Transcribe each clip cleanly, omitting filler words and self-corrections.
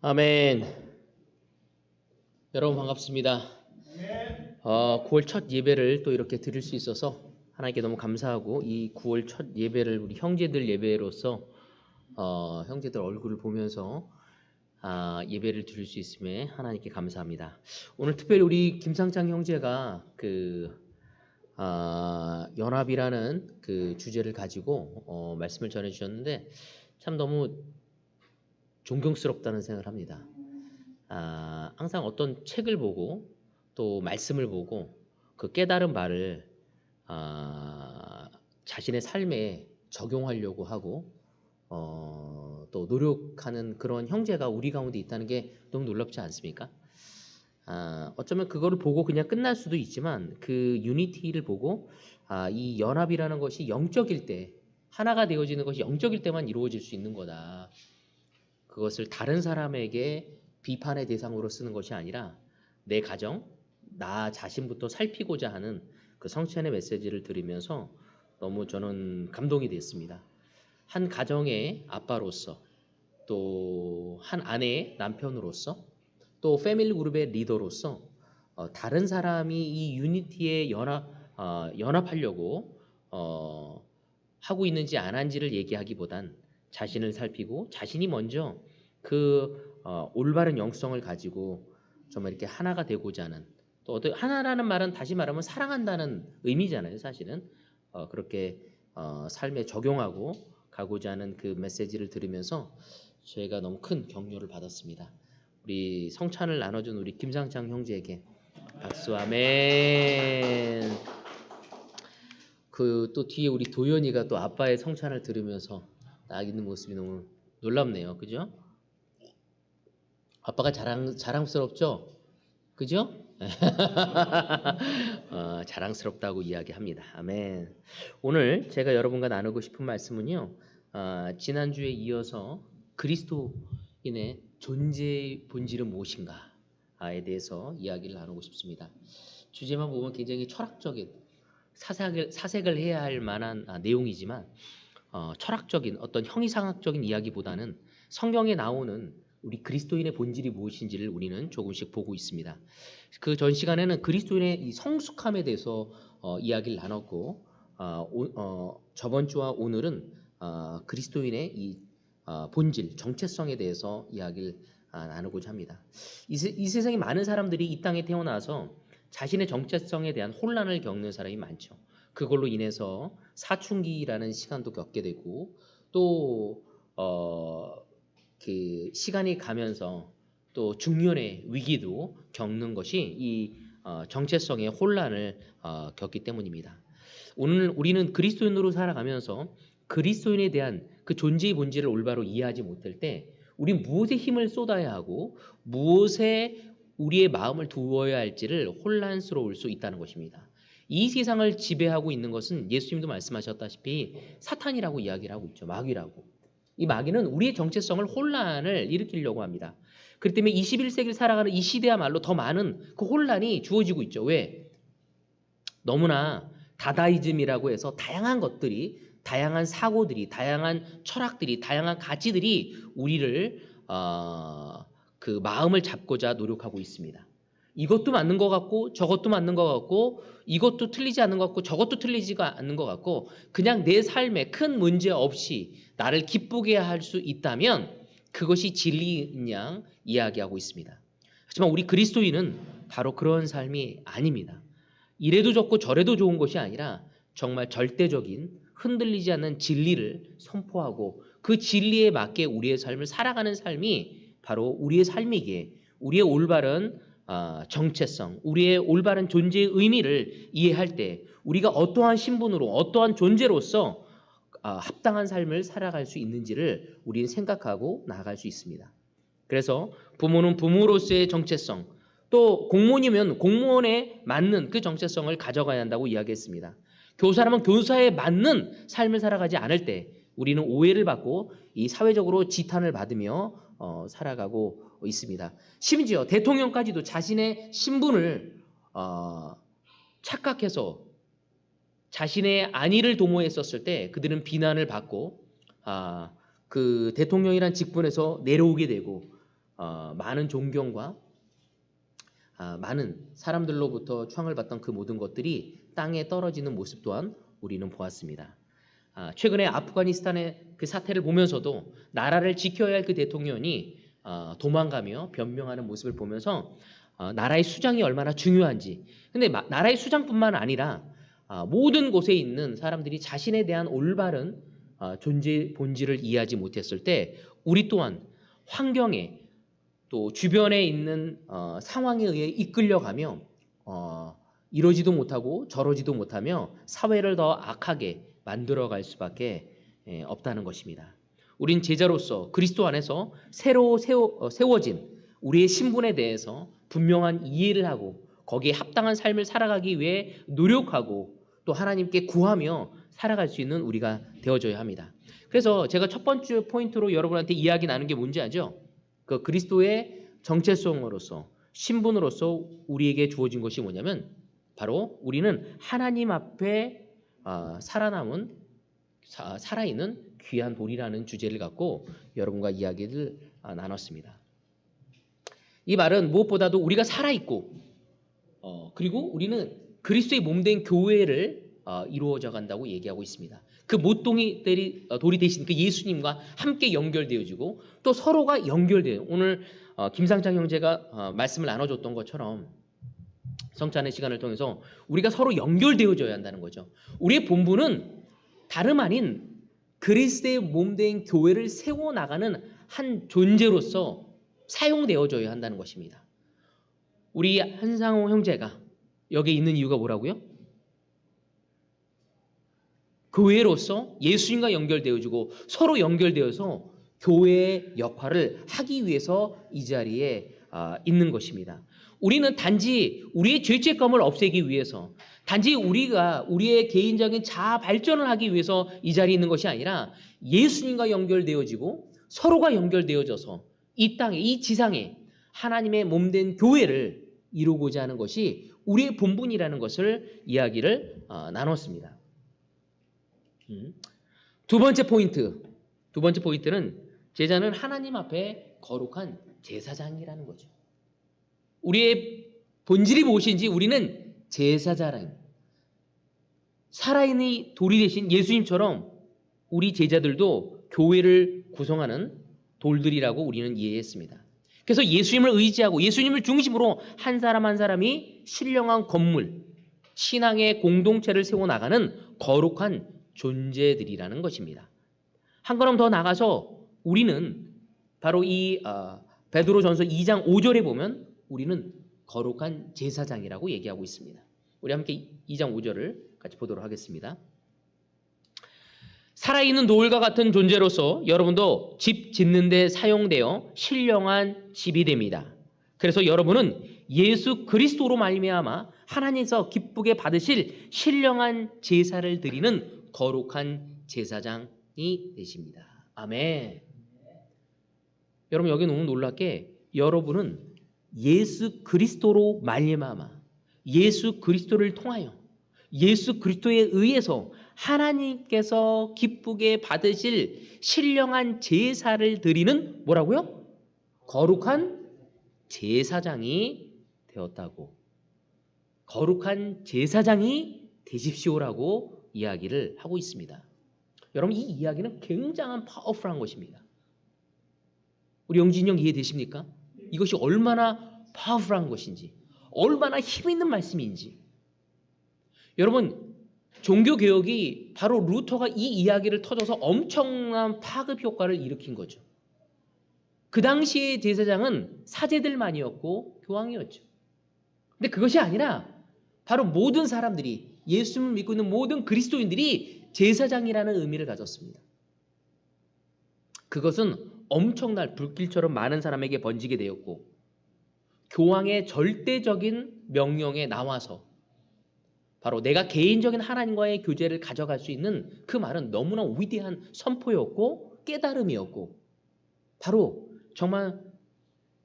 아멘. 여러분 반갑습니다. 9월 첫 예배를 또 이렇게 드릴 수 있어서 하나님께 너무 감사하고, 이 9월 첫 예배를 우리 형제들 예배로서 형제들 얼굴을 보면서 예배를 드릴 수 있음에 하나님께 감사합니다. 오늘 특별히 우리 김상창 형제가 연합이라는 그 주제를 가지고 말씀을 전해 주셨는데 참 너무 존경스럽다는 생각을 합니다. 항상 어떤 책을 보고 또 말씀을 보고 그 깨달은 바를 자신의 삶에 적용하려고 하고 또 노력하는 그런 형제가 우리 가운데 있다는 게 너무 놀랍지 않습니까? 어쩌면 그거를 보고 그냥 끝날 수도 있지만 그 유니티를 보고 이 연합이라는 것이 영적일 때, 하나가 되어지는 것이 영적일 때만 이루어질 수 있는 거다. 그것을 다른 사람에게 비판의 대상으로 쓰는 것이 아니라 내 가정, 나 자신부터 살피고자 하는 그 성찬의 메시지를 들으면서 너무 저는 감동이 됐습니다. 한 가정의 아빠로서, 또 한 아내의 남편으로서, 또 패밀리 그룹의 리더로서 다른 사람이 이 유니티에 연합하려고 하고 있는지 안 한지를 얘기하기보단 자신을 살피고 자신이 먼저 그 올바른 영성을 가지고 정말 이렇게 하나가 되고자 하는, 또 하나라는 말은 다시 말하면 사랑한다는 의미잖아요. 사실은 그렇게 삶에 적용하고 가고자 하는 그 메시지를 들으면서 제가 너무 큰 격려를 받았습니다. 우리 성찬을 나눠준 우리 김상창 형제에게 박수. 아멘. 그 또 뒤에 우리 도연이가 또 아빠의 성찬을 들으면서 딱 있는 모습이 너무 놀랍네요. 그죠? 아빠가 자랑스럽죠? 그죠? 자랑스럽다고 이야기합니다. 아멘. 오늘 제가 여러분과 나누고 싶은 말씀은요, 지난주에 이어서 그리스도인의 존재의 본질은 무엇인가에 대해서 이야기를 나누고 싶습니다. 주제만 보면 굉장히 철학적인, 사색을 해야 할 만한 내용이지만 철학적인 어떤 형이상학적인 이야기보다는 성경에 나오는 우리 그리스도인의 본질이 무엇인지를 우리는 조금씩 보고 있습니다. 그 전 시간에는 그리스도인의 이 성숙함에 대해서 이야기를 나눴고, 저번 주와 오늘은 그리스도인의 이 본질, 정체성에 대해서 이야기를 나누고자 합니다. 이 세상에 많은 사람들이 이 땅에 태어나서 자신의 정체성에 대한 혼란을 겪는 사람이 많죠. 그걸로 인해서 사춘기라는 시간도 겪게 되고, 또 그 시간이 가면서 또 중년의 위기도 겪는 것이 이 정체성의 혼란을 겪기 때문입니다. 오늘 우리는 그리스도인으로 살아가면서 그리스도인에 대한 그 존재의 본질을 올바로 이해하지 못할 때 우린 무엇에 힘을 쏟아야 하고 무엇에 우리의 마음을 두어야 할지를 혼란스러울 수 있다는 것입니다. 이 세상을 지배하고 있는 것은 예수님도 말씀하셨다시피 사탄이라고 이야기를 하고 있죠. 마귀라고. 이 마귀는 우리의 정체성을 혼란을 일으키려고 합니다. 그렇기 때문에 21세기를 살아가는 이 시대야말로 더 많은 그 혼란이 주어지고 있죠. 왜? 너무나 다다이즘이라고 해서 다양한 것들이, 다양한 사고들이, 다양한 철학들이, 다양한 가치들이 우리를 그 마음을 잡고자 노력하고 있습니다. 이것도 맞는 것 같고 저것도 맞는 것 같고 이것도 틀리지 않는 것 같고 저것도 틀리지가 않는 것 같고, 그냥 내 삶에 큰 문제 없이 나를 기쁘게 할 수 있다면 그것이 진리인 양 이야기하고 있습니다. 하지만 우리 그리스도인은 바로 그런 삶이 아닙니다. 이래도 좋고 저래도 좋은 것이 아니라 정말 절대적인 흔들리지 않는 진리를 선포하고 그 진리에 맞게 우리의 삶을 살아가는 삶이 바로 우리의 삶이기에 우리의 올바른 정체성, 우리의 올바른 존재의 의미를 이해할 때 우리가 어떠한 신분으로, 어떠한 존재로서 합당한 삶을 살아갈 수 있는지를 우리는 생각하고 나아갈 수 있습니다. 그래서 부모는 부모로서의 정체성, 또 공무원이면 공무원에 맞는 그 정체성을 가져가야 한다고 이야기했습니다. 교사라면 교사에 맞는 삶을 살아가지 않을 때 우리는 오해를 받고 이 사회적으로 지탄을 받으며 살아가고 있습니다. 심지어 대통령까지도 자신의 신분을 착각해서 자신의 안위를 도모했었을 때 그들은 비난을 받고 그 대통령이란 직분에서 내려오게 되고 많은 존경과 많은 사람들로부터 추앙을 받던 그 모든 것들이 땅에 떨어지는 모습 또한 우리는 보았습니다. 최근에 아프가니스탄의 그 사태를 보면서도 나라를 지켜야 할 그 대통령이 도망가며 변명하는 모습을 보면서 나라의 수장이 얼마나 중요한지, 근데 나라의 수장뿐만 아니라 모든 곳에 있는 사람들이 자신에 대한 올바른 존재 본질을 이해하지 못했을 때 우리 또한 환경에 또 주변에 있는 상황에 의해 이끌려가며 이러지도 못하고 저러지도 못하며 사회를 더 악하게 만들어갈 수밖에 없다는 것입니다. 우린 제자로서 그리스도 안에서 새로 세워진 우리의 신분에 대해서 분명한 이해를 하고 거기에 합당한 삶을 살아가기 위해 노력하고 또 하나님께 구하며 살아갈 수 있는 우리가 되어줘야 합니다. 그래서 제가 첫 번째 포인트로 여러분한테 이야기 나눈 게 뭔지 아죠? 그 그리스도의 정체성으로서 신분으로서 우리에게 주어진 것이 뭐냐면 바로 우리는 하나님 앞에 살아있는 귀한 돌이라는 주제를 갖고 여러분과 이야기를 나눴습니다. 이 말은 무엇보다도 우리가 살아있고 그리고 우리는 그리스도의 몸된 교회를 이루어져 간다고 얘기하고 있습니다. 그 못동이 돌이 되신 그 예수님과 함께 연결되어지고 또 서로가 연결돼요. 오늘 김상창 형제가 말씀을 나눠줬던 것처럼 성찬의 시간을 통해서 우리가 서로 연결되어져야 한다는 거죠. 우리의 본분은 다름 아닌 그리스도의 몸된 교회를 세워나가는 한 존재로서 사용되어져야 한다는 것입니다. 우리 한상호 형제가 여기 있는 이유가 뭐라고요? 교회로서 예수님과 연결되어지고 서로 연결되어서 교회의 역할을 하기 위해서 이 자리에 있는 것입니다. 우리는 단지 우리의 죄책감을 없애기 위해서, 단지 우리가 우리의 개인적인 자아 발전을 하기 위해서 이 자리에 있는 것이 아니라 예수님과 연결되어지고 서로가 연결되어져서 이 땅에, 이 지상에 하나님의 몸된 교회를 이루고자 하는 것이 우리의 본분이라는 것을 이야기를 나눴습니다. 두 번째 포인트는 제자는 하나님 앞에 거룩한 제사장이라는 거죠. 우리의 본질이 무엇인지 우리는 제사장, 살아있는 돌이 되신 예수님처럼 우리 제자들도 교회를 구성하는 돌들이라고 우리는 이해했습니다. 그래서 예수님을 의지하고 예수님을 중심으로 한 사람 한 사람이 신령한 건물, 신앙의 공동체를 세워나가는 거룩한 존재들이라는 것입니다. 한 걸음 더 나가서 우리는 바로 이 베드로전서 2장 5절에 보면 우리는 거룩한 제사장이라고 얘기하고 있습니다. 우리 함께 2장 5절을 같이 보도록 하겠습니다. 살아있는 돌과 같은 존재로서 여러분도 집 짓는 데 사용되어 신령한 집이 됩니다. 그래서 여러분은 예수 그리스도로 말미암아 하나님께서 기쁘게 받으실 신령한 제사를 드리는 거룩한 제사장이 되십니다. 아멘. 여러분 여기 너무 놀랍게 여러분은 예수 그리스도로 말미암아 예수 그리스도를 통하여 예수 그리스도에 의해서 하나님께서 기쁘게 받으실 신령한 제사를 드리는 뭐라고요? 거룩한 제사장이 되었다고. 거룩한 제사장이 되십시오라고 이야기를 하고 있습니다. 여러분 이 이야기는 굉장한 파워풀한 것입니다. 우리 영진이 형 이해되십니까? 이것이 얼마나 파워풀한 것인지, 얼마나 힘있는 말씀인지. 여러분 종교개혁이 바로 루터가 이 이야기를 터져서 엄청난 파급 효과를 일으킨 거죠. 그 당시의 제사장은 사제들만이었고 교황이었죠. 근데 그것이 아니라 바로 모든 사람들이 예수님을 믿고 있는 모든 그리스도인들이 제사장이라는 의미를 가졌습니다. 그것은 엄청난 불길처럼 많은 사람에게 번지게 되었고 교황의 절대적인 명령에 나와서 바로 내가 개인적인 하나님과의 교제를 가져갈 수 있는 그 말은 너무나 위대한 선포였고 깨달음이었고 바로 정말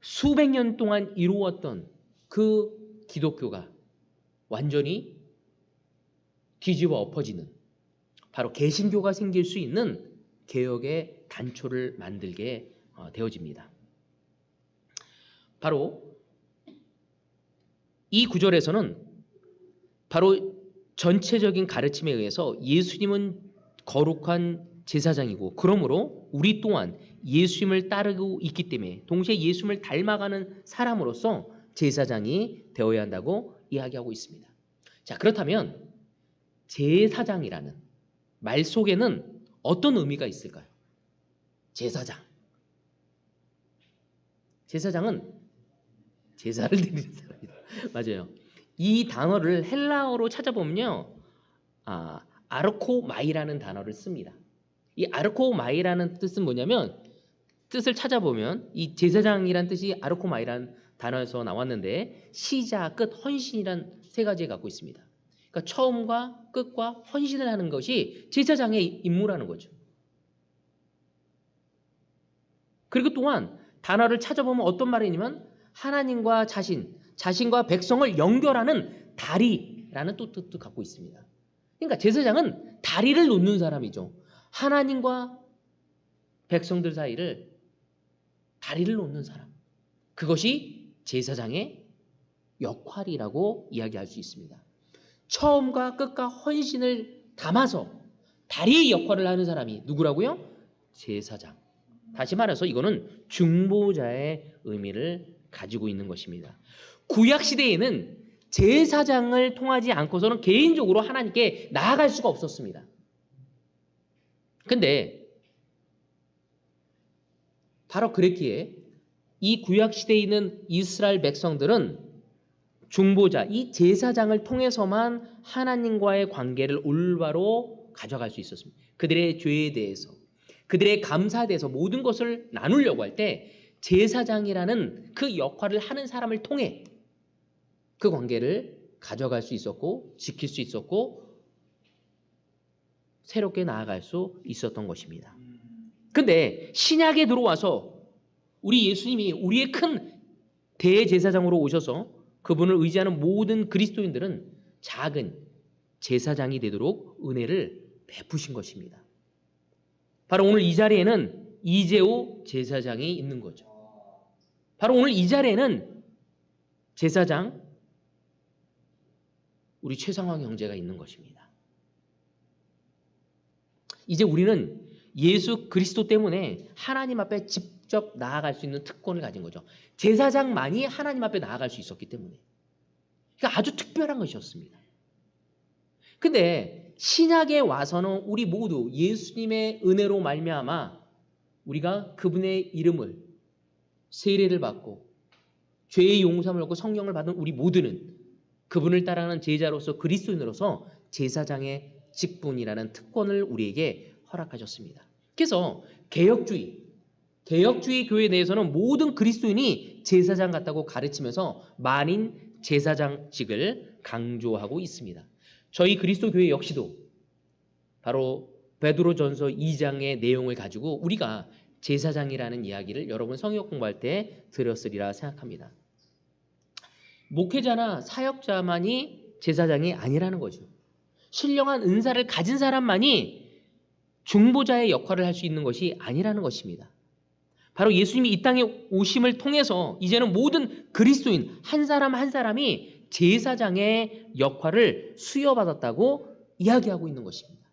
수백 년 동안 이루었던 그 기독교가 완전히 뒤집어 엎어지는 바로 개신교가 생길 수 있는 개혁의 단초를 만들게 되어집니다. 바로 이 구절에서는 바로 전체적인 가르침에 의해서 예수님은 거룩한 제사장이고 그러므로 우리 또한 예수님을 따르고 있기 때문에 동시에 예수님을 닮아가는 사람으로서 제사장이 되어야 한다고 이야기하고 있습니다. 자, 그렇다면 제사장이라는 말 속에는 어떤 의미가 있을까요? 제사장. 제사장은 제사를 드리는 사람이다. 맞아요. 이 단어를 헬라어로 찾아보면요. 아르코마이라는 단어를 씁니다. 이 아르코마이라는 뜻은 뭐냐면 뜻을 찾아보면 이 제사장이란 뜻이 아르코마이라는 단어에서 나왔는데 시작, 끝, 헌신이란 세 가지를 갖고 있습니다. 그러니까 처음과 끝과 헌신을 하는 것이 제사장의 임무라는 거죠. 그리고 또한 단어를 찾아보면 어떤 말이냐면 하나님과 자신과 백성을 연결하는 다리라는 또 뜻도 갖고 있습니다. 그러니까 제사장은 다리를 놓는 사람이죠. 하나님과 백성들 사이를 다리를 놓는 사람. 그것이 제사장의 역할이라고 이야기할 수 있습니다. 처음과 끝과 헌신을 담아서 다리의 역할을 하는 사람이 누구라고요? 제사장. 다시 말해서 이거는 중보자의 의미를 가지고 있는 것입니다. 구약 시대에는 제사장을 통하지 않고서는 개인적으로 하나님께 나아갈 수가 없었습니다. 근데 바로 그랬기에 이 구약 시대에 있는 이스라엘 백성들은 중보자, 이 제사장을 통해서만 하나님과의 관계를 올바로 가져갈 수 있었습니다. 그들의 죄에 대해서, 그들의 감사에 대해서 모든 것을 나누려고 할 때 제사장이라는 그 역할을 하는 사람을 통해 그 관계를 가져갈 수 있었고 지킬 수 있었고 새롭게 나아갈 수 있었던 것입니다. 근데 신약에 들어와서 우리 예수님이 우리의 큰 대제사장으로 오셔서 그분을 의지하는 모든 그리스도인들은 작은 제사장이 되도록 은혜를 베푸신 것입니다. 바로 오늘 이 자리에는 이재호 제사장이 있는 거죠. 바로 오늘 이 자리에는 제사장 우리 최상황 형제가 있는 것입니다. 이제 우리는 예수 그리스도 때문에 하나님 앞에 직접 나아갈 수 있는 특권을 가진 거죠. 제사장만이 하나님 앞에 나아갈 수 있었기 때문에. 그러니까 아주 특별한 것이었습니다. 근데 신약에 와서는 우리 모두 예수님의 은혜로 말미암아 우리가 그분의 이름을 세례를 받고 죄의 용서함을 얻고 성령을 받은 우리 모두는 그분을 따라가는 제자로서 그리스도인으로서 제사장의 직분이라는 특권을 우리에게 허락하셨습니다. 그래서 개혁주의 교회 내에서는 모든 그리스도인이 제사장 같다고 가르치면서 만인 제사장직을 강조하고 있습니다. 저희 그리스도 교회 역시도 바로 베드로전서 2장의 내용을 가지고 우리가 제사장이라는 이야기를 여러분 성역 공부할 때 들었으리라 생각합니다. 목회자나 사역자만이 제사장이 아니라는 거죠. 신령한 은사를 가진 사람만이 중보자의 역할을 할 수 있는 것이 아니라는 것입니다. 바로 예수님이 이 땅에 오심을 통해서 이제는 모든 그리스도인 한 사람 한 사람이 제사장의 역할을 수여받았다고 이야기하고 있는 것입니다.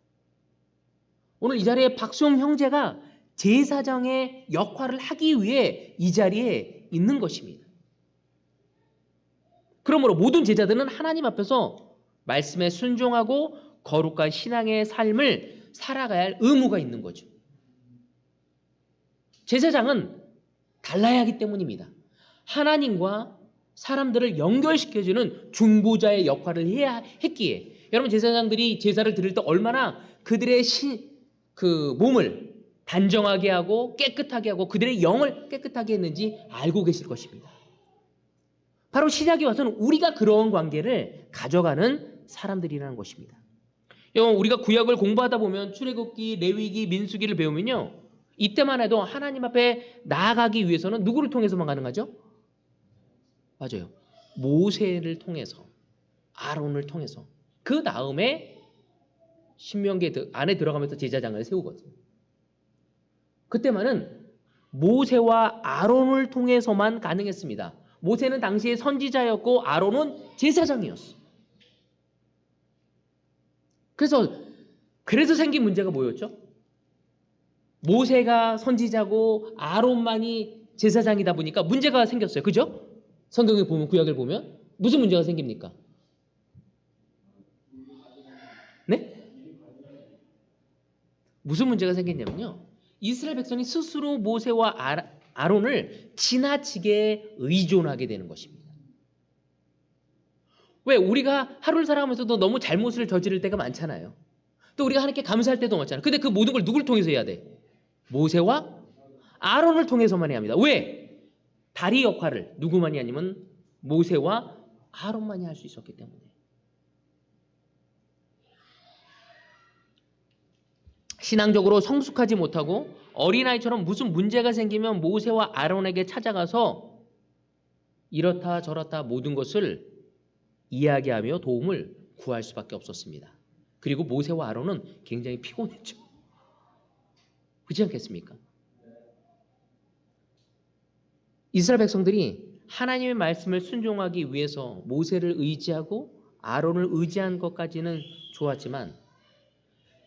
오늘 이 자리에 박수홍 형제가 제사장의 역할을 하기 위해 이 자리에 있는 것입니다. 그러므로 모든 제자들은 하나님 앞에서 말씀에 순종하고 거룩한 신앙의 삶을 살아가야 할 의무가 있는 거죠. 제사장은 달라야 하기 때문입니다. 하나님과 사람들을 연결시켜주는 중보자의 역할을 해야 했기에 여러분 제사장들이 제사를 드릴 때 얼마나 그들의 몸을 단정하게 하고 깨끗하게 하고 그들의 영을 깨끗하게 했는지 알고 계실 것입니다. 바로 신약에 와서는 우리가 그런 관계를 가져가는 사람들이라는 것입니다. 우리가 구약을 공부하다 보면 출애굽기, 레위기, 민수기를 배우면요. 이때만 해도 하나님 앞에 나아가기 위해서는 누구를 통해서만 가능하죠? 맞아요. 모세를 통해서, 아론을 통해서. 그 다음에 신명기 안에 들어가면서 제사장을 세우거든요. 그때만은 모세와 아론을 통해서만 가능했습니다. 모세는 당시에 선지자였고 아론은 제사장이었어. 그래서 생긴 문제가 뭐였죠? 모세가 선지자고 아론만이 제사장이다 보니까 문제가 생겼어요. 그죠? 성경에 보면, 구약을 보면 무슨 문제가 생깁니까? 네? 무슨 문제가 생겼냐면요, 이스라엘 백성이 스스로 모세와 아론을 지나치게 의존하게 되는 것입니다. 왜? 우리가 하루를 살아가면서도 너무 잘못을 저지를 때가 많잖아요. 또 우리가 하나님께 감사할 때도 많잖아요. 근데 그 모든 걸 누굴 통해서 해야 돼? 모세와 아론을 통해서만 해야 합니다. 왜? 다리 역할을 누구만이 아니면 모세와 아론만이 할 수 있었기 때문에. 신앙적으로 성숙하지 못하고 어린아이처럼 무슨 문제가 생기면 모세와 아론에게 찾아가서 이렇다 저렇다 모든 것을 이야기하며 도움을 구할 수밖에 없었습니다. 그리고 모세와 아론은 굉장히 피곤했죠. 그렇지 않겠습니까? 이스라엘 백성들이 하나님의 말씀을 순종하기 위해서 모세를 의지하고 아론을 의지한 것까지는 좋았지만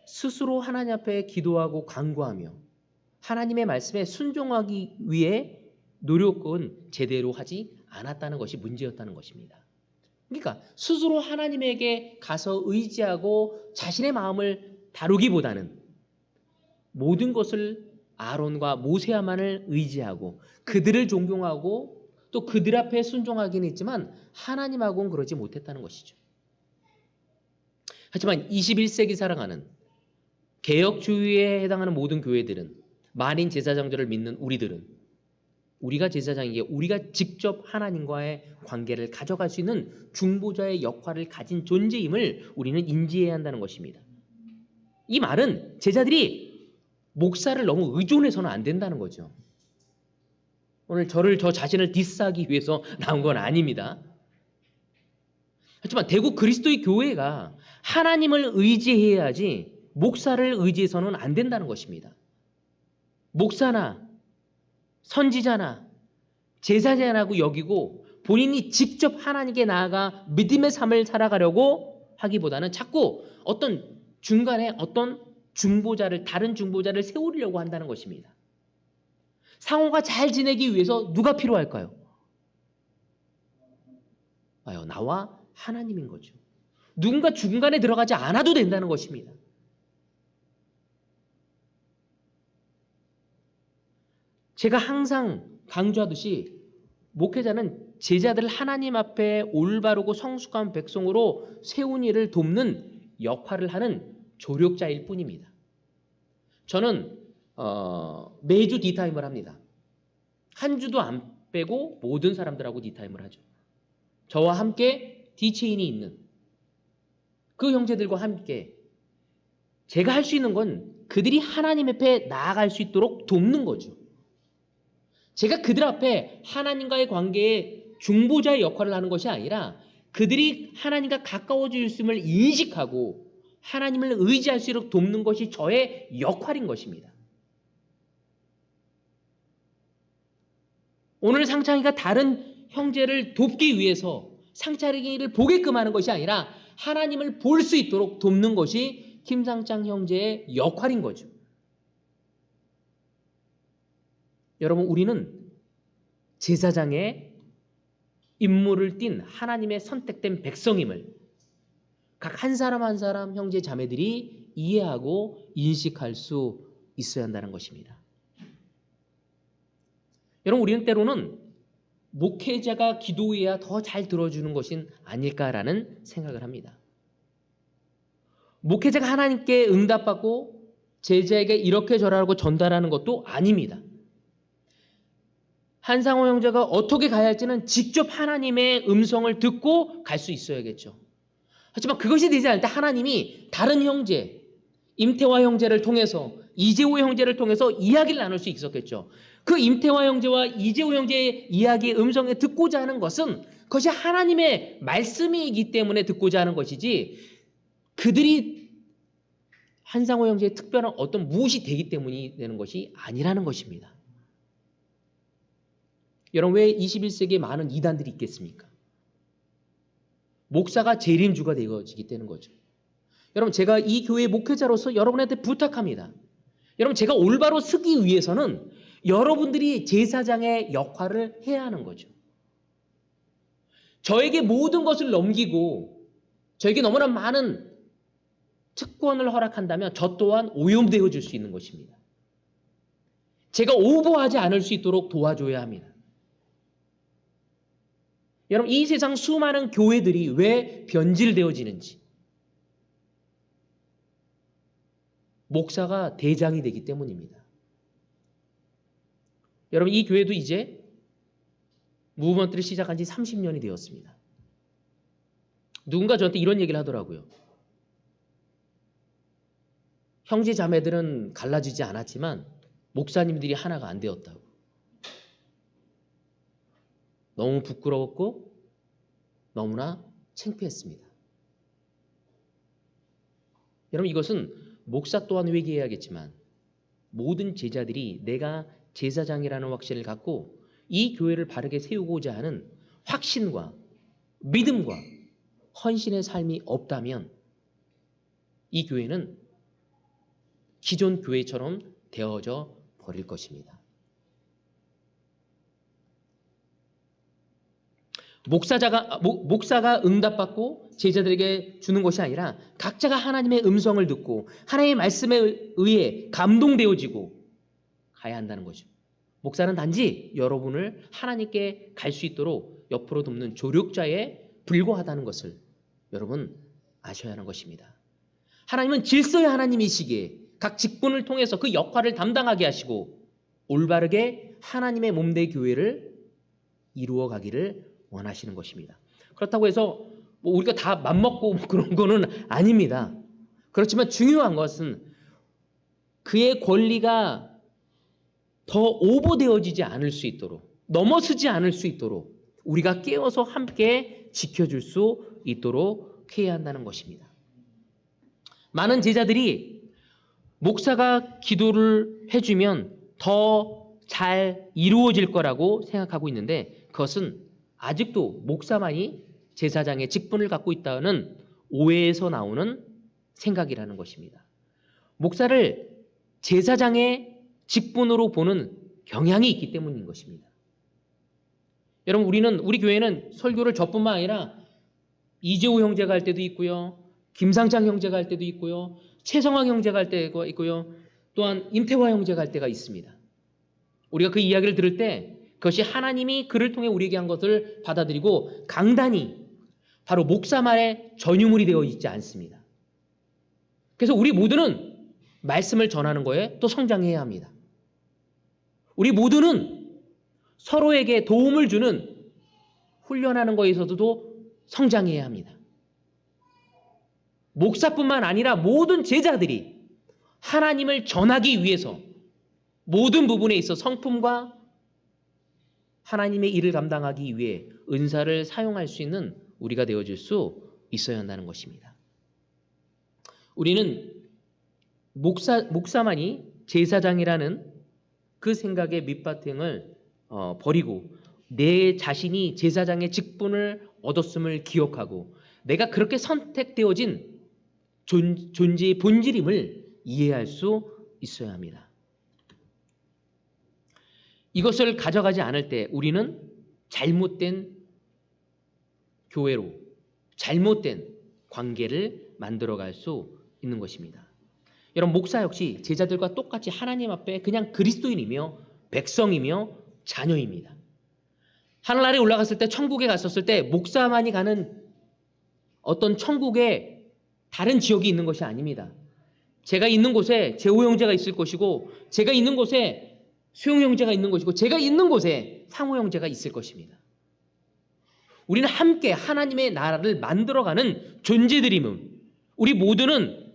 스스로 하나님 앞에 기도하고 간구하며 하나님의 말씀에 순종하기 위해 노력은 제대로 하지 않았다는 것이 문제였다는 것입니다. 그러니까 스스로 하나님에게 가서 의지하고 자신의 마음을 다루기보다는 모든 것을 아론과 모세야만을 의지하고 그들을 존경하고 또 그들 앞에 순종하기는 했지만 하나님하고는 그러지 못했다는 것이죠. 하지만 21세기 살아가는 개혁주의에 해당하는 모든 교회들은, 만인 제사장들을 믿는 우리들은, 우리가 제사장이기에 우리가 직접 하나님과의 관계를 가져갈 수 있는 중보자의 역할을 가진 존재임을 우리는 인지해야 한다는 것입니다. 이 말은 제자들이 목사를 너무 의존해서는 안 된다는 거죠. 오늘 저 자신을 디스하기 위해서 나온 건 아닙니다. 하지만 대구 그리스도의 교회가 하나님을 의지해야지 목사를 의지해서는 안 된다는 것입니다. 목사나 선지자나 제사장이라고 여기고 본인이 직접 하나님께 나아가 믿음의 삶을 살아가려고 하기보다는 자꾸 어떤 중간에 어떤 중보자를, 다른 중보자를 세우려고 한다는 것입니다. 상호가 잘 지내기 위해서 누가 필요할까요? 나와 하나님인 거죠. 누군가 중간에 들어가지 않아도 된다는 것입니다. 제가 항상 강조하듯이 목회자는 제자들을 하나님 앞에 올바르고 성숙한 백성으로 세운 일을 돕는 역할을 하는 조력자일 뿐입니다. 저는 매주 디타임을 합니다. 한 주도 안 빼고 모든 사람들하고 디타임을 하죠. 저와 함께 디체인이 있는 그 형제들과 함께 제가 할 수 있는 건 그들이 하나님 앞에 나아갈 수 있도록 돕는 거죠. 제가 그들 앞에 하나님과의 관계에 중보자의 역할을 하는 것이 아니라 그들이 하나님과 가까워질 수 있음을 인식하고 하나님을 의지할 수 있도록 돕는 것이 저의 역할인 것입니다. 오늘 상창이가 다른 형제를 돕기 위해서 상창이를 보게끔 하는 것이 아니라 하나님을 볼 수 있도록 돕는 것이 김상창 형제의 역할인 거죠. 여러분, 우리는 제사장의 임무를 띈 하나님의 선택된 백성임을 각 한 사람 한 사람 형제 자매들이 이해하고 인식할 수 있어야 한다는 것입니다. 여러분, 우리는 때로는 목회자가 기도해야 더 잘 들어주는 것은 아닐까라는 생각을 합니다. 목회자가 하나님께 응답받고 제자에게 이렇게 저라고 전달하는 것도 아닙니다. 한상호 형제가 어떻게 가야 할지는 직접 하나님의 음성을 듣고 갈 수 있어야겠죠. 하지만 그것이 되지 않을 때 하나님이 다른 형제, 임태화 형제를 통해서, 이재호 형제를 통해서 이야기를 나눌 수 있었겠죠. 그 임태화 형제와 이재호 형제의 이야기의 음성을 듣고자 하는 것은 그것이 하나님의 말씀이기 때문에 듣고자 하는 것이지 그들이 한상호 형제의 특별한 어떤 무엇이 되기 때문이 되는 것이 아니라는 것입니다. 여러분 왜 21세기에 많은 이단들이 있겠습니까? 목사가 재림주가 되어지기 때문인 거죠. 여러분 제가 이 교회 목회자로서 여러분한테 부탁합니다. 여러분 제가 올바로 서기 위해서는 여러분들이 제사장의 역할을 해야 하는 거죠. 저에게 모든 것을 넘기고 저에게 너무나 많은 특권을 허락한다면 저 또한 오염되어 줄 수 있는 것입니다. 제가 오버하지 않을 수 있도록 도와줘야 합니다. 여러분 이 세상 수많은 교회들이 왜 변질되어지는지 목사가 대장이 되기 때문입니다. 여러분 이 교회도 이제 무브먼트를 시작한 지 30년이 되었습니다. 누군가 저한테 이런 얘기를 하더라고요. 형제 자매들은 갈라지지 않았지만 목사님들이 하나가 안 되었다고. 너무 부끄러웠고 너무나 창피했습니다. 여러분 이것은 목사 또한 회개해야겠지만 모든 제자들이 내가 제사장이라는 확신을 갖고 이 교회를 바르게 세우고자 하는 확신과 믿음과 헌신의 삶이 없다면 이 교회는 기존 교회처럼 되어져 버릴 것입니다. 목사가 응답받고 제자들에게 주는 것이 아니라 각자가 하나님의 음성을 듣고 하나님의 말씀에 의해 감동되어지고 가야 한다는 거죠. 목사는 단지 여러분을 하나님께 갈 수 있도록 옆으로 돕는 조력자에 불과하다는 것을 여러분 아셔야 하는 것입니다. 하나님은 질서의 하나님이시기에 각 직분을 통해서 그 역할을 담당하게 하시고 올바르게 하나님의 몸된 교회를 이루어 가기를 원하시는 것입니다. 그렇다고 해서 우리가 다 맘먹고 그런 거는 아닙니다. 그렇지만 중요한 것은 그의 권리가 더 오버되어지지 않을 수 있도록 넘어서지 않을 수 있도록 우리가 깨어서 함께 지켜줄 수 있도록 해야 한다는 것입니다. 많은 제자들이 목사가 기도를 해주면 더 잘 이루어질 거라고 생각하고 있는데 그것은 아직도 목사만이 제사장의 직분을 갖고 있다는 오해에서 나오는 생각이라는 것입니다. 목사를 제사장의 직분으로 보는 경향이 있기 때문인 것입니다. 여러분 우리 교회는 설교를 저뿐만 아니라 이재호 형제가 할 때도 있고요. 김상창 형제가 할 때도 있고요. 최성황 형제가 할 때가 있고요. 또한 임태화 형제가 할 때가 있습니다. 우리가 그 이야기를 들을 때 그것이 하나님이 그를 통해 우리에게 한 것을 받아들이고 강단이 바로 목사만의 전유물이 되어 있지 않습니다. 그래서 우리 모두는 말씀을 전하는 거에 또 성장해야 합니다. 우리 모두는 서로에게 도움을 주는 훈련하는 것에 있어서도 성장해야 합니다. 목사뿐만 아니라 모든 제자들이 하나님을 전하기 위해서 모든 부분에 있어 성품과 하나님의 일을 감당하기 위해 은사를 사용할 수 있는 우리가 되어줄 수 있어야 한다는 것입니다. 우리는 목사만이 제사장이라는 그 생각의 밑바탕을 버리고 내 자신이 제사장의 직분을 얻었음을 기억하고 내가 그렇게 선택되어진 존재의 본질임을 이해할 수 있어야 합니다. 이것을 가져가지 않을 때 우리는 잘못된 교회로 잘못된 관계를 만들어갈 수 있는 것입니다. 여러분 목사 역시 제자들과 똑같이 하나님 앞에 그냥 그리스도인이며 백성이며 자녀입니다. 하늘나라에 올라갔을 때 천국에 갔었을 때 목사만이 가는 어떤 천국의 다른 지역이 있는 것이 아닙니다. 제가 있는 곳에 재호 형제가 있을 것이고 제가 있는 곳에 수용 형제가 있는 것이고 제가 있는 곳에 상호 형제가 있을 것입니다. 우리는 함께 하나님의 나라를 만들어가는 존재들임을 우리 모두는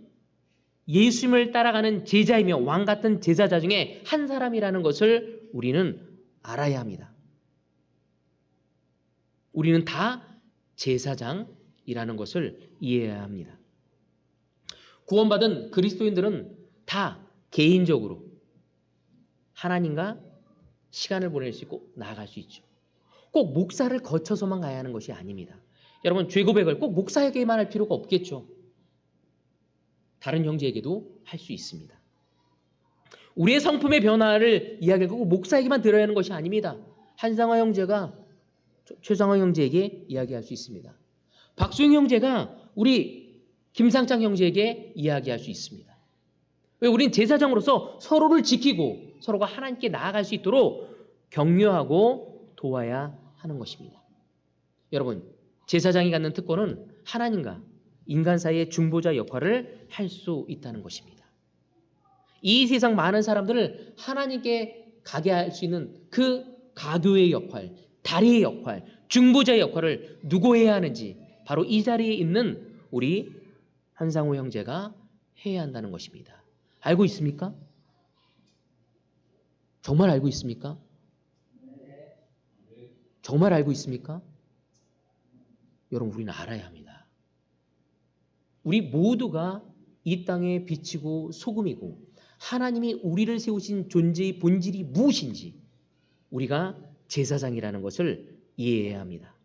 예수님을 따라가는 제자이며 왕 같은 제자자 중에 한 사람이라는 것을 우리는 알아야 합니다. 우리는 다 제사장이라는 것을 이해해야 합니다. 구원받은 그리스도인들은 다 개인적으로 하나님과 시간을 보낼 수 있고 나아갈 수 있죠. 꼭 목사를 거쳐서만 가야 하는 것이 아닙니다. 여러분, 죄 고백을 꼭 목사에게만 할 필요가 없겠죠. 다른 형제에게도 할 수 있습니다. 우리의 성품의 변화를 이야기할 거고 목사에게만 들어야 하는 것이 아닙니다. 한상화 형제가 최상화 형제에게 이야기할 수 있습니다. 박수영 형제가 우리 김상창 형제에게 이야기할 수 있습니다. 왜? 우리는 제사장으로서 서로를 지키고 서로가 하나님께 나아갈 수 있도록 격려하고 도와야 하는 것입니다. 여러분, 제사장이 갖는 특권은 하나님과 인간 사이의 중보자 역할을 할 수 있다는 것입니다. 이 세상 많은 사람들을 하나님께 가게 할 수 있는 그 가교의 역할, 다리의 역할, 중보자의 역할을 누구 해야 하는지 바로 이 자리에 있는 우리 한상호 형제가 해야 한다는 것입니다. 알고 있습니까? 정말 알고 있습니까? 정말 알고 있습니까? 여러분, 우리는 알아야 합니다. 우리 모두가 이 땅에 빛이고 소금이고 하나님이 우리를 세우신 존재의 본질이 무엇인지 우리가 제사장이라는 것을 이해해야 합니다.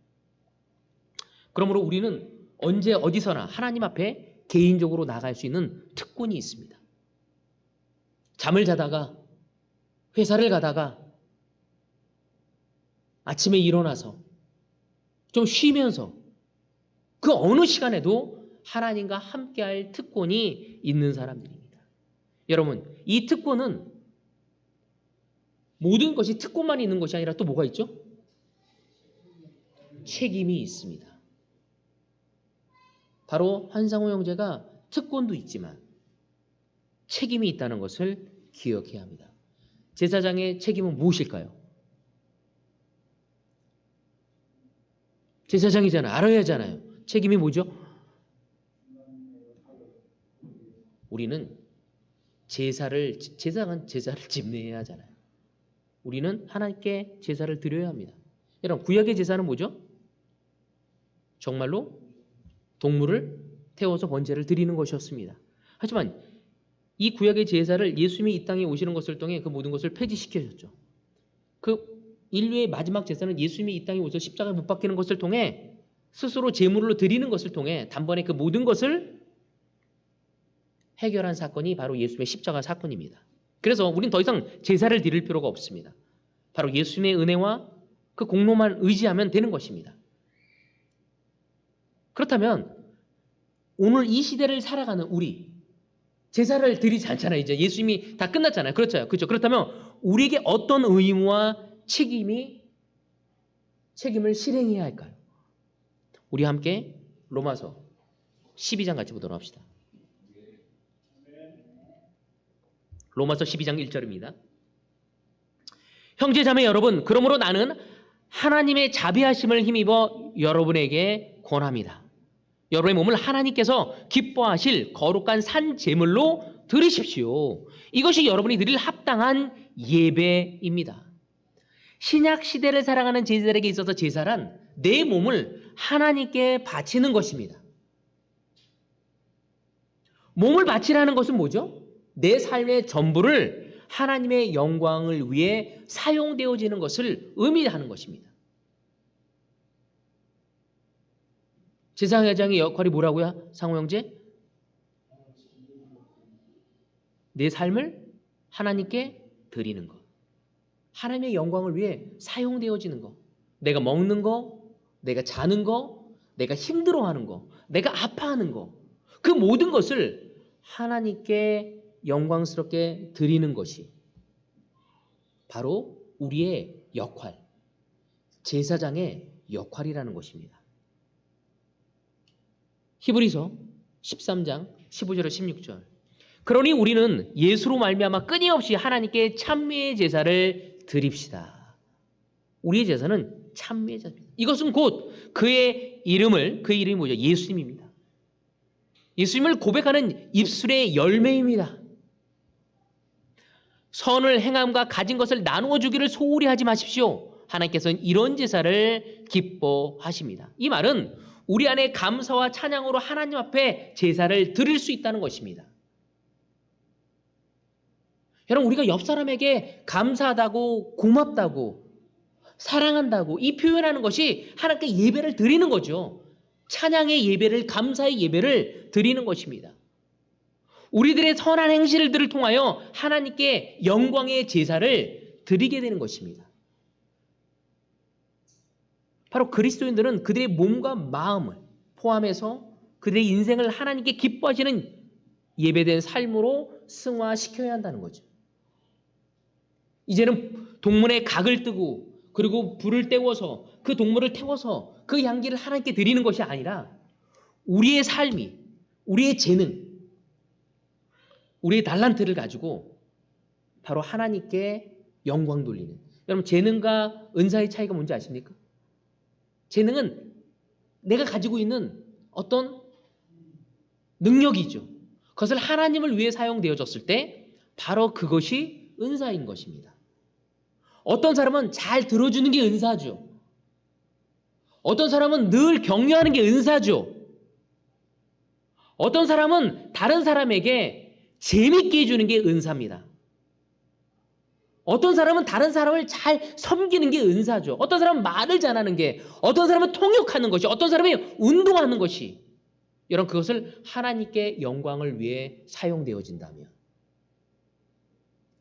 그러므로 우리는 언제 어디서나 하나님 앞에 개인적으로 나갈 수 있는 특권이 있습니다. 잠을 자다가, 회사를 가다가, 아침에 일어나서 좀 쉬면서 그 어느 시간에도 하나님과 함께할 특권이 있는 사람들입니다. 여러분, 이 특권은 모든 것이 특권만 있는 것이 아니라 또 뭐가 있죠? 책임이 있습니다. 바로 한상호 형제가 특권도 있지만 책임이 있다는 것을 기억해야 합니다. 제사장의 책임은 무엇일까요? 제사장이잖아요. 알아야 하잖아요. 책임이 뭐죠? 우리는 제사장은 제사를 집례해야 하잖아요. 우리는 하나님께 제사를 드려야 합니다. 여러분, 구약의 제사는 뭐죠? 정말로 동물을 태워서 번제를 드리는 것이었습니다. 하지만 이 구약의 제사를 예수님이 이 땅에 오시는 것을 통해 그 모든 것을 폐지시켜줬죠. 그 인류의 마지막 제사는 예수님이 이 땅에 오셔서 십자가에 못 박히는 것을 통해 스스로 제물로 드리는 것을 통해 단번에 그 모든 것을 해결한 사건이 바로 예수님의 십자가 사건입니다. 그래서 우리는 더 이상 제사를 드릴 필요가 없습니다. 바로 예수님의 은혜와 그 공로만 의지하면 되는 것입니다. 그렇다면 오늘 이 시대를 살아가는 우리, 제사를 드리지 않잖아요. 이제 예수님이 다 끝났잖아요. 그렇죠? 그렇다면 우리에게 어떤 의무와 책임을 실행해야 할까요? 우리 함께 로마서 12장 같이 보도록 합시다. 로마서 12장 1절입니다. 형제자매 여러분, 그러므로 나는 하나님의 자비하심을 힘입어 여러분에게 권합니다. 여러분의 몸을 하나님께서 기뻐하실 거룩한 산 제물로 드리십시오. 이것이 여러분이 드릴 합당한 예배입니다. 신약 시대를 살아가는 제자들에게 있어서 제사란 내 몸을 하나님께 바치는 것입니다. 몸을 바치라는 것은 뭐죠? 내 삶의 전부를 하나님의 영광을 위해 사용되어지는 것을 의미하는 것입니다. 제사장의 역할이 뭐라고요? 상호 형제? 내 삶을 하나님께 드리는 것. 하나님의 영광을 위해 사용되어지는 것. 내가 먹는 거, 내가 자는 거, 내가 힘들어하는 거, 내가 아파하는 거. 그 모든 것을 하나님께 영광스럽게 드리는 것이 바로 우리의 역할, 제사장의 역할이라는 것입니다. 히브리서 13장 15절에 16절. 그러니 우리는 예수로 말미암아 끊임없이 하나님께 찬미의 제사를 드립시다. 우리의 제사는 찬미의 제사입니다. 이것은 곧 그의 이름이 뭐죠? 예수님입니다. 예수님을 고백하는 입술의 열매입니다. 선을 행함과 가진 것을 나누어 주기를 소홀히 하지 마십시오. 하나님께서는 이런 제사를 기뻐하십니다. 이 말은 우리 안에 감사와 찬양으로 하나님 앞에 제사를 드릴 수 있다는 것입니다. 여러분, 우리가 옆 사람에게 감사하다고 고맙다고 사랑한다고 이 표현하는 것이 하나님께 예배를 드리는 거죠. 찬양의 예배를, 감사의 예배를 드리는 것입니다. 우리들의 선한 행실들을 통하여 하나님께 영광의 제사를 드리게 되는 것입니다. 바로 그리스도인들은 그들의 몸과 마음을 포함해서 그들의 인생을 하나님께 기뻐하시는 예배된 삶으로 승화시켜야 한다는 거죠. 이제는 동물의 각을 뜨고 그리고 불을 때워서 그 동물을 태워서 그 향기를 하나님께 드리는 것이 아니라 우리의 삶이, 우리의 재능, 우리의 달란트를 가지고 바로 하나님께 영광 돌리는. 여러분, 재능과 은사의 차이가 뭔지 아십니까? 재능은 내가 가지고 있는 어떤 능력이죠. 그것을 하나님을 위해 사용되어졌을 때 바로 그것이 은사인 것입니다. 어떤 사람은 잘 들어주는 게 은사죠. 어떤 사람은 늘 격려하는 게 은사죠. 어떤 사람은 다른 사람에게 재밌게 해주는 게 은사입니다. 어떤 사람은 다른 사람을 잘 섬기는 게 은사죠. 어떤 사람은 말을 잘하는 게, 어떤 사람은 통역하는 것이, 어떤 사람이 운동하는 것이, 여러분 그것을 하나님께 영광을 위해 사용되어진다면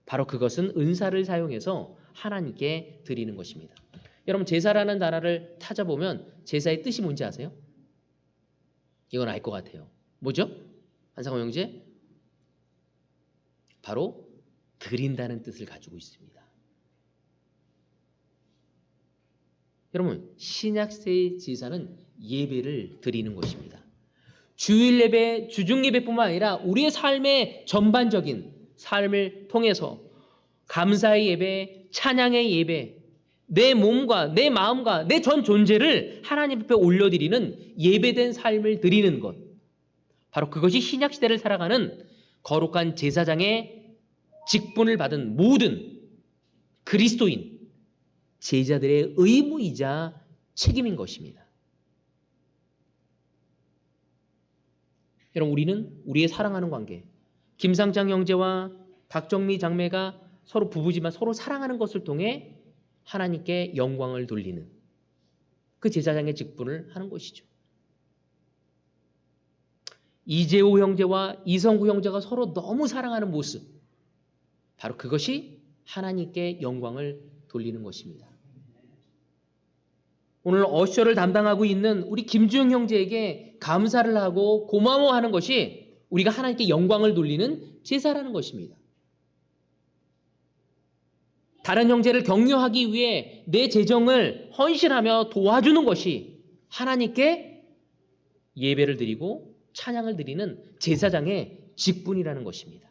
바로 그것은 은사를 사용해서 하나님께 드리는 것입니다. 여러분, 제사라는 단어를 찾아보면 제사의 뜻이 뭔지 아세요? 이건 알 것 같아요. 뭐죠? 한상호 형제? 바로 드린다는 뜻을 가지고 있습니다. 여러분, 신약세의 제사는 예배를 드리는 것입니다. 주일 예배, 주중 예배뿐만 아니라 우리의 삶의 전반적인 삶을 통해서 감사의 예배, 찬양의 예배, 내 몸과 내 마음과 내 전 존재를 하나님 앞에 올려드리는 예배된 삶을 드리는 것, 바로 그것이 신약시대를 살아가는 거룩한 제사장의 직분을 받은 모든 그리스도인 제자들의 의무이자 책임인 것입니다. 여러분, 우리는 우리의 사랑하는 관계, 김상장 형제와 박정미 장매가 서로 부부지만 서로 사랑하는 것을 통해 하나님께 영광을 돌리는 그 제사장의 직분을 하는 것이죠. 이재호 형제와 이성구 형제가 서로 너무 사랑하는 모습, 바로 그것이 하나님께 영광을 돌리는 것입니다. 오늘 어셔를 담당하고 있는 우리 김주영 형제에게 감사를 하고 고마워하는 것이 우리가 하나님께 영광을 돌리는 제사라는 것입니다. 다른 형제를 격려하기 위해 내 재정을 헌신하며 도와주는 것이 하나님께 예배를 드리고 찬양을 드리는 제사장의 직분이라는 것입니다.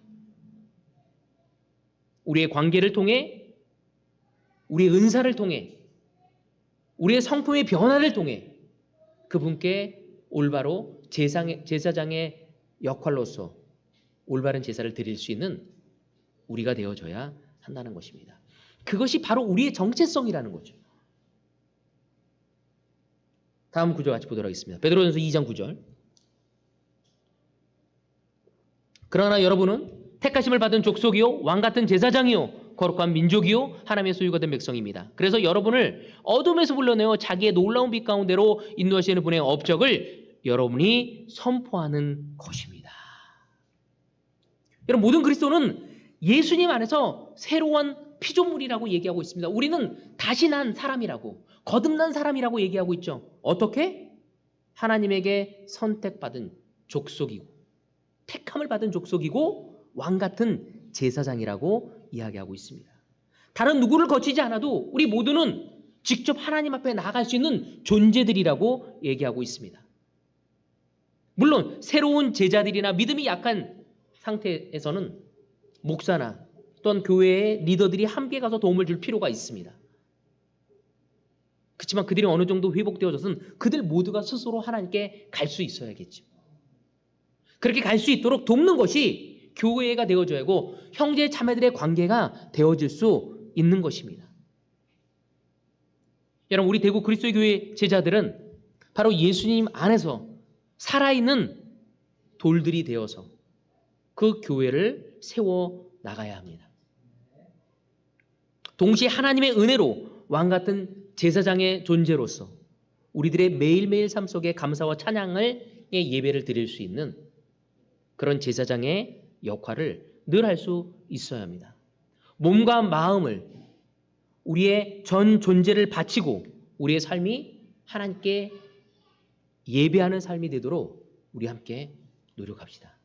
우리의 관계를 통해, 우리의 은사를 통해, 우리의 성품의 변화를 통해 그분께 올바로 제사장의 역할로서 올바른 제사를 드릴 수 있는 우리가 되어줘야 한다는 것입니다. 그것이 바로 우리의 정체성이라는 거죠. 다음 구절 같이 보도록 하겠습니다. 베드로전서 2장 9절. 그러나 여러분은 택하심을 받은 족속이요 왕같은 제사장이요 거룩한 민족이요 하나님의 소유가 된 백성입니다. 그래서 여러분을 어둠에서 불러내어 자기의 놀라운 빛 가운데로 인도하시는 분의 업적을 여러분이 선포하는 것입니다. 여러분, 모든 그리스도는 예수님 안에서 새로운 피조물이라고 얘기하고 있습니다. 우리는 다시 난 사람이라고, 거듭난 사람이라고 얘기하고 있죠. 어떻게? 하나님에게 선택받은 족속이고 택함을 받은 족속이고 왕같은 제사장이라고 이야기하고 있습니다. 다른 누구를 거치지 않아도 우리 모두는 직접 하나님 앞에 나아갈 수 있는 존재들이라고 얘기하고 있습니다. 물론 새로운 제자들이나 믿음이 약한 상태에서는 목사나 또한 교회의 리더들이 함께 가서 도움을 줄 필요가 있습니다. 그렇지만 그들이 어느 정도 회복되어져서는 그들 모두가 스스로 하나님께 갈 수 있어야겠죠. 그렇게 갈 수 있도록 돕는 것이 교회가 되어줘야 하고 형제 자매들의 관계가 되어질 수 있는 것입니다. 여러분, 우리 대구 그리스도의 교회 제자들은 바로 예수님 안에서 살아있는 돌들이 되어서 그 교회를 세워 나가야 합니다. 동시에 하나님의 은혜로 왕 같은 제사장의 존재로서 우리들의 매일매일 삶 속에 감사와 찬양을 예배를 드릴 수 있는 그런 제사장의 역할을 늘 할 수 있어야 합니다. 몸과 마음을 우리의 전 존재를 바치고 우리의 삶이 하나님께 예배하는 삶이 되도록 우리 함께 노력합시다.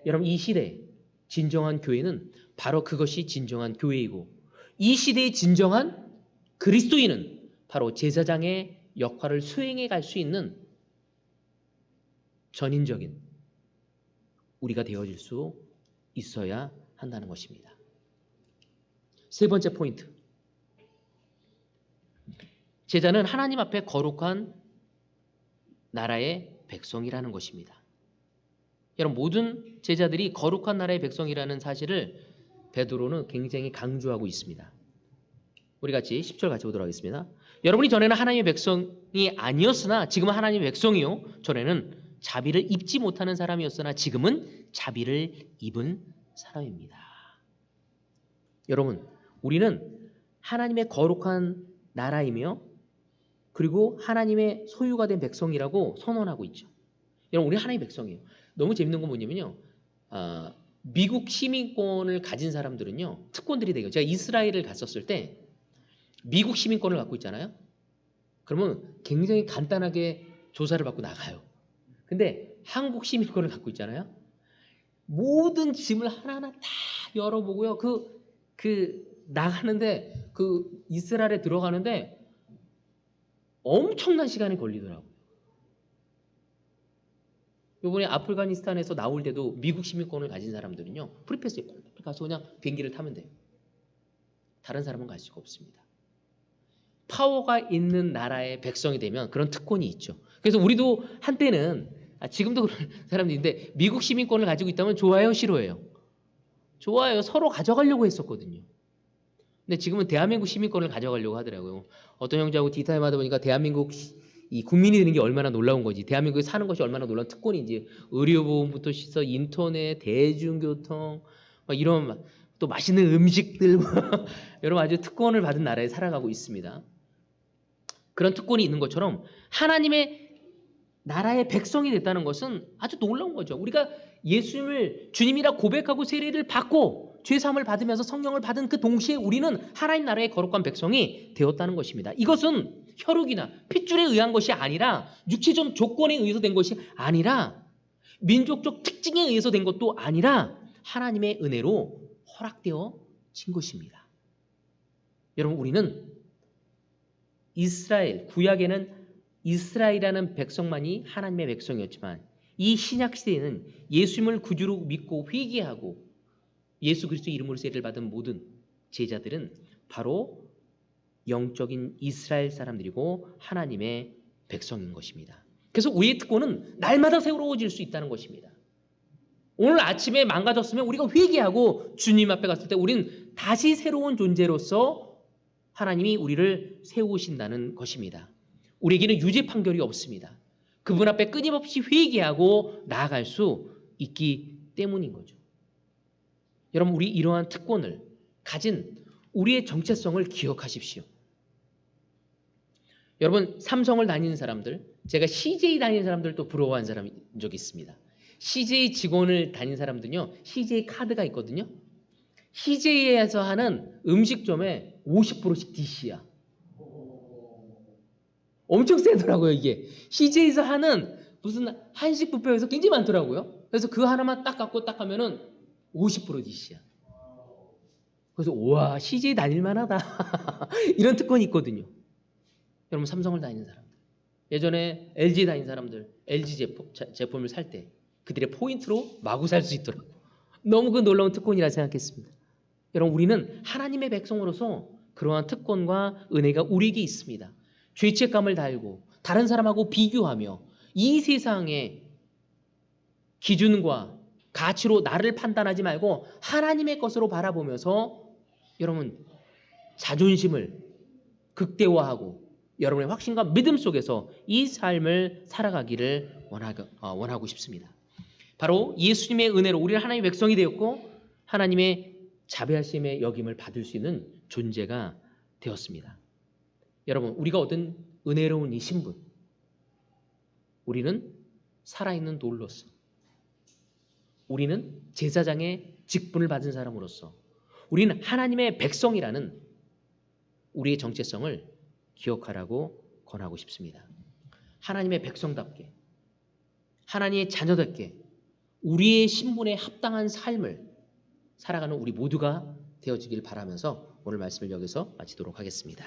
여러분, 이 시대 진정한 교회는 바로 그것이 진정한 교회이고, 이 시대의 진정한 그리스도인은 바로 제사장의 역할을 수행해 갈 수 있는 전인적인 우리가 되어질 수 있어야 한다는 것입니다. 세 번째 포인트. 제자는 하나님 앞에 거룩한 나라의 백성이라는 것입니다. 여러분, 모든 제자들이 거룩한 나라의 백성이라는 사실을 베드로는 굉장히 강조하고 있습니다. 우리 같이 10절 같이 보도록 하겠습니다. 여러분이 전에는 하나님의 백성이 아니었으나 지금은 하나님의 백성이요, 전에는 자비를 입지 못하는 사람이었으나 지금은 자비를 입은 사람입니다. 여러분, 우리는 하나님의 거룩한 나라이며 그리고 하나님의 소유가 된 백성이라고 선언하고 있죠. 여러분, 우리 하나님의 백성이에요. 너무 재밌는 건 뭐냐면요, 미국 시민권을 가진 사람들은요, 특권들이 되고, 제가 이스라엘을 갔었을 때 미국 시민권을 갖고 있잖아요. 그러면 굉장히 간단하게 조사를 받고 나가요. 근데 한국 시민권을 갖고 있잖아요. 모든 짐을 하나하나 다 열어보고요. 나가는데, 이스라엘에 들어가는데 엄청난 시간이 걸리더라고요. 요번에 아프가니스탄에서 나올 때도 미국 시민권을 가진 사람들은요, 프리패스에 가서 그냥 비행기를 타면 돼요. 다른 사람은 갈 수가 없습니다. 파워가 있는 나라의 백성이 되면 그런 특권이 있죠. 그래서 우리도 한때는, 지금도 그런 사람들인데, 미국 시민권을 가지고 있다면 좋아요, 싫어해요? 좋아요. 서로 가져가려고 했었거든요. 근데 지금은 대한민국 시민권을 가져가려고 하더라고요. 어떤 형제하고 디타임 하다 보니까 대한민국 이 국민이 되는 게 얼마나 놀라운 거지, 대한민국에 사는 것이 얼마나 놀라운 특권인지, 의료보험부터 시서 인터넷, 대중교통, 이런 또 맛있는 음식들 여러분, 아주 특권을 받은 나라에 살아가고 있습니다. 그런 특권이 있는 것처럼 하나님의 나라의 백성이 됐다는 것은 아주 놀라운 거죠. 우리가 예수님을 주님이라 고백하고 세례를 받고 죄사함을 받으면서 성령을 받은 그 동시에 우리는 하나님 나라의 거룩한 백성이 되었다는 것입니다. 이것은 혈육이나 핏줄에 의한 것이 아니라, 육체적 조건에 의해서 된 것이 아니라, 민족적 특징에 의해서 된 것도 아니라 하나님의 은혜로 허락되어진 것입니다. 여러분, 우리는 이스라엘, 구약에는 이스라엘이라는 백성만이 하나님의 백성이었지만 이 신약 시대에는 예수님을 구주로 믿고 회개하고 예수 그리스도의 이름으로 세례를 받은 모든 제자들은 바로 영적인 이스라엘 사람들이고 하나님의 백성인 것입니다. 그래서 우리의 특권은 날마다 새로워질 수 있다는 것입니다. 오늘 아침에 망가졌으면 우리가 회개하고 주님 앞에 갔을 때 우리는 다시 새로운 존재로서 하나님이 우리를 세우신다는 것입니다. 우리에게는 유죄 판결이 없습니다. 그분 앞에 끊임없이 회개하고 나아갈 수 있기 때문인 거죠. 여러분, 우리 이러한 특권을 가진 우리의 정체성을 기억하십시오. 여러분, 삼성을 다니는 사람들, 제가 CJ 다니는 사람들도 부러워한 사람인 적이 있습니다. CJ 직원을 다니는 사람들은요, CJ 카드가 있거든요. CJ에서 하는 음식점에 50%씩 DC야. 엄청 세더라고요, 이게. CJ에서 하는 무슨 한식 뷔페에서 굉장히 많더라고요. 그래서 그 하나만 딱 갖고 딱 하면은 50% DC야. 그래서 와, CJ 다닐만하다. 이런 특권이 있거든요. 여러분, 삼성을 다니는 사람들, 예전에 LG 다니는 사람들, LG 제품을 살 때 그들의 포인트로 마구 살 수 있더라고요. 너무 그 놀라운 특권이라 생각했습니다. 여러분, 우리는 하나님의 백성으로서 그러한 특권과 은혜가 우리에게 있습니다. 죄책감을 달고 다른 사람하고 비교하며 이 세상의 기준과 가치로 나를 판단하지 말고 하나님의 것으로 바라보면서 여러분, 자존심을 극대화하고 여러분의 확신과 믿음 속에서 이 삶을 살아가기를 원하고 싶습니다. 바로 예수님의 은혜로 우리는 하나님의 백성이 되었고 하나님의 자비하심의 여김을 받을 수 있는 존재가 되었습니다. 여러분, 우리가 얻은 은혜로운 이 신분, 우리는 살아있는 돌로서, 우리는 제사장의 직분을 받은 사람으로서, 우리는 하나님의 백성이라는 우리의 정체성을 기억하라고 권하고 싶습니다. 하나님의 백성답게, 하나님의 자녀답게 우리의 신분에 합당한 삶을 살아가는 우리 모두가 되어지길 바라면서 오늘 말씀을 여기서 마치도록 하겠습니다.